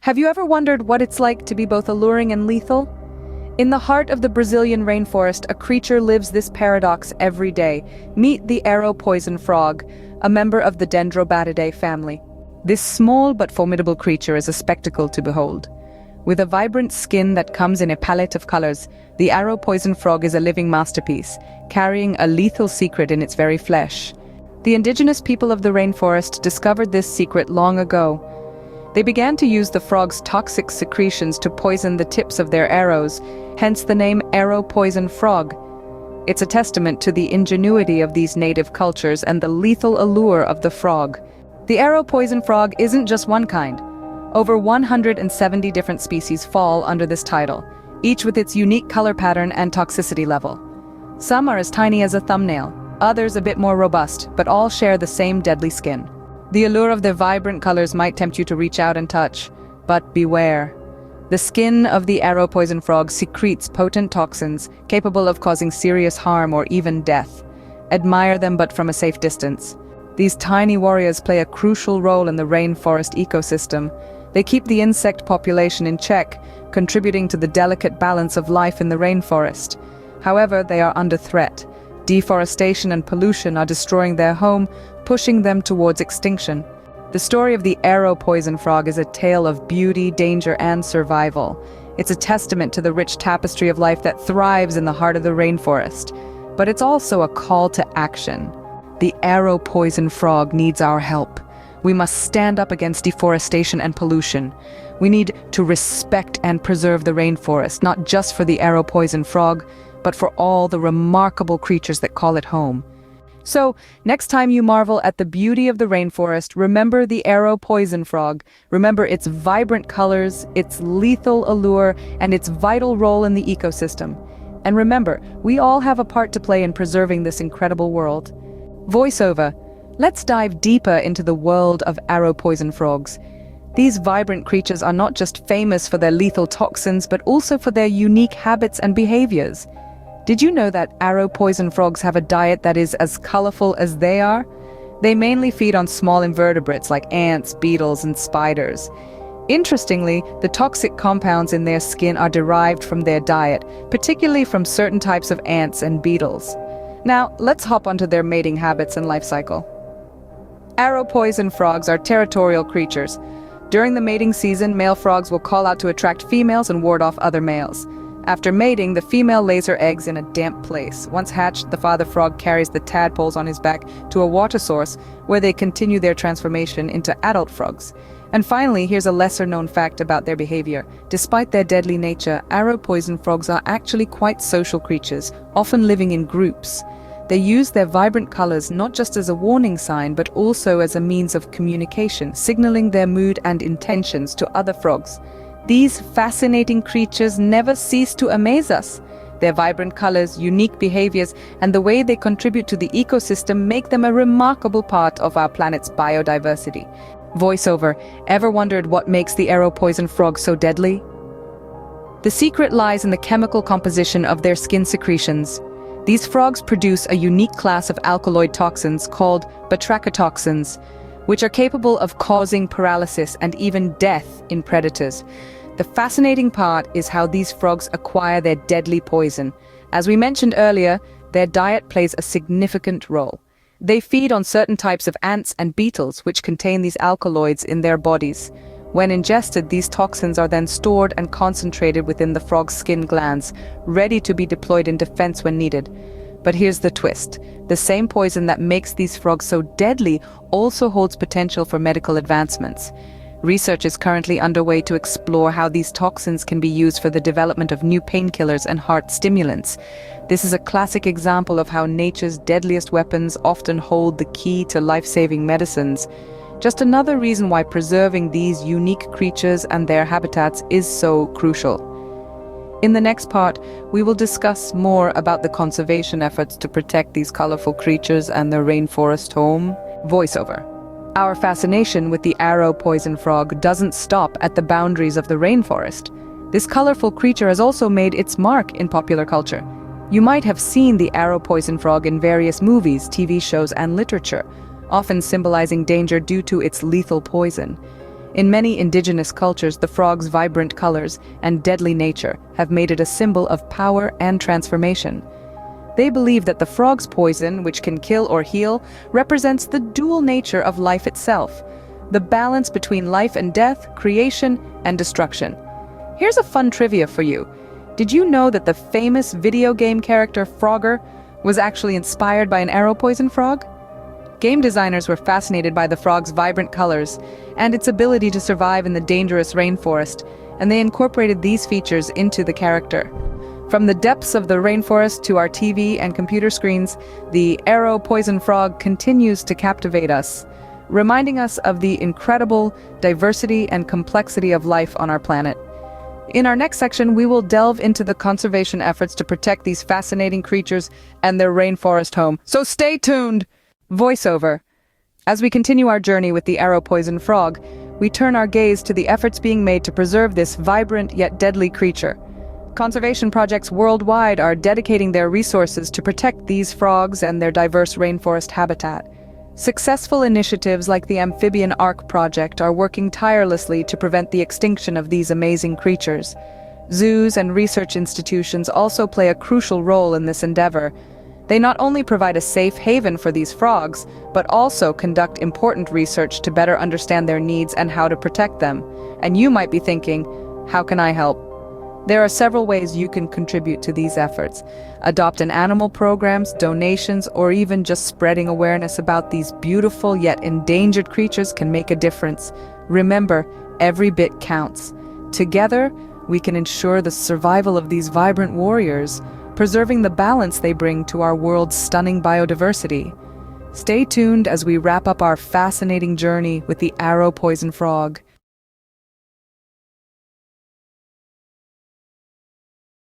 Have you ever wondered what it's like to be both alluring and lethal? In the heart of the Brazilian rainforest, a creature lives this paradox every day. Meet the arrow poison frog, a member of the Dendrobatidae family. This small but formidable creature is a spectacle to behold. With a vibrant skin that comes in a palette of colors, the arrow poison frog is a living masterpiece, carrying a lethal secret in its very flesh. The indigenous people of the rainforest discovered this secret long ago. They began to use the frog's toxic secretions to poison the tips of their arrows, hence the name arrow poison frog. It's a testament to the ingenuity of these native cultures and the lethal allure of the frog. The arrow poison frog isn't just one kind. Over 170 different species fall under this title, each with its unique color pattern and toxicity level. Some are as tiny as a thumbnail, others a bit more robust, but all share the same deadly skin. The allure of their vibrant colors might tempt you to reach out and touch, but beware. The skin of the arrow poison frog secretes potent toxins capable of causing serious harm or even death. Admire them, but from a safe distance. These tiny warriors play a crucial role in the rainforest ecosystem. They keep the insect population in check, contributing to the delicate balance of life in the rainforest. However, they are under threat. Deforestation and pollution are destroying their home, pushing them towards extinction. The story of the arrow poison frog is a tale of beauty, danger, and survival. It's a testament to the rich tapestry of life that thrives in the heart of the rainforest. But it's also a call to action. The arrow poison frog needs our help. We must stand up against deforestation and pollution. We need to respect and preserve the rainforest, not just for the arrow poison frog, but for all the remarkable creatures that call it home. So, next time you marvel at the beauty of the rainforest, remember the arrow poison frog. Remember its vibrant colors, its lethal allure, and its vital role in the ecosystem. And remember, we all have a part to play in preserving this incredible world. Voiceover. Let's dive deeper into the world of arrow poison frogs. These vibrant creatures are not just famous for their lethal toxins, but also for their unique habits and behaviors. Did you know that arrow poison frogs have a diet that is as colorful as they are? They mainly feed on small invertebrates like ants, beetles, and spiders. Interestingly, the toxic compounds in their skin are derived from their diet, particularly from certain types of ants and beetles. Now, let's hop onto their mating habits and life cycle. Arrow poison frogs are territorial creatures. During the mating season, male frogs will call out to attract females and ward off other males. After mating, the female lays her eggs in a damp place. Once hatched, the father frog carries the tadpoles on his back to a water source where they continue their transformation into adult frogs. And finally, here's a lesser-known fact about their behavior. Despite their deadly nature, arrow poison frogs are actually quite social creatures, often living in groups. They use their vibrant colors not just as a warning sign, but also as a means of communication, signaling their mood and intentions to other frogs. These fascinating creatures never cease to amaze us. Their vibrant colors, unique behaviors, and the way they contribute to the ecosystem make them a remarkable part of our planet's biodiversity. Voiceover. Ever wondered what makes the arrow poison frog so deadly? The secret lies in the chemical composition of their skin secretions. These frogs produce a unique class of alkaloid toxins called batrachotoxins, which are capable of causing paralysis and even death in predators. The fascinating part is how these frogs acquire their deadly poison. As we mentioned earlier, their diet plays a significant role. They feed on certain types of ants and beetles, which contain these alkaloids in their bodies. When ingested, these toxins are then stored and concentrated within the frog's skin glands, ready to be deployed in defense when needed. But here's the twist. The same poison that makes these frogs so deadly also holds potential for medical advancements. Research is currently underway to explore how these toxins can be used for the development of new painkillers and heart stimulants. This is a classic example of how nature's deadliest weapons often hold the key to life-saving medicines. Just another reason why preserving these unique creatures and their habitats is so crucial. In the next part, we will discuss more about the conservation efforts to protect these colorful creatures and their rainforest home. Voiceover. Our fascination with the arrow poison frog doesn't stop at the boundaries of the rainforest. This colorful creature has also made its mark in popular culture. You might have seen the arrow poison frog in various movies, TV shows, and literature, often symbolizing danger due to its lethal poison. In many indigenous cultures, the frog's vibrant colors and deadly nature have made it a symbol of power and transformation. They believe that the frog's poison, which can kill or heal, represents the dual nature of life itself, the balance between life and death, creation and destruction. Here's a fun trivia for you. Did you know that the famous video game character Frogger was actually inspired by an arrow poison frog? Game designers were fascinated by the frog's vibrant colors and its ability to survive in the dangerous rainforest, and they incorporated these features into the character. From the depths of the rainforest to our TV and computer screens, the arrow poison frog continues to captivate us, reminding us of the incredible diversity and complexity of life on our planet. In our next section, we will delve into the conservation efforts to protect these fascinating creatures and their rainforest home. So stay tuned! Voiceover. As we continue our journey with the arrow poison frog, we turn our gaze to the efforts being made to preserve this vibrant yet deadly creature. Conservation projects worldwide are dedicating their resources to protect these frogs and their diverse rainforest habitat. Successful initiatives like the Amphibian Ark Project are working tirelessly to prevent the extinction of these amazing creatures. Zoos and research institutions also play a crucial role in this endeavor. They not only provide a safe haven for these frogs, but also conduct important research to better understand their needs and how to protect them. And you might be thinking, how can I help? There are several ways you can contribute to these efforts. Adopt an animal programs, donations, or even just spreading awareness about these beautiful yet endangered creatures can make a difference. Remember, every bit counts. Together, we can ensure the survival of these vibrant warriors, preserving the balance they bring to our world's stunning biodiversity. Stay tuned as we wrap up our fascinating journey with the arrow poison frog.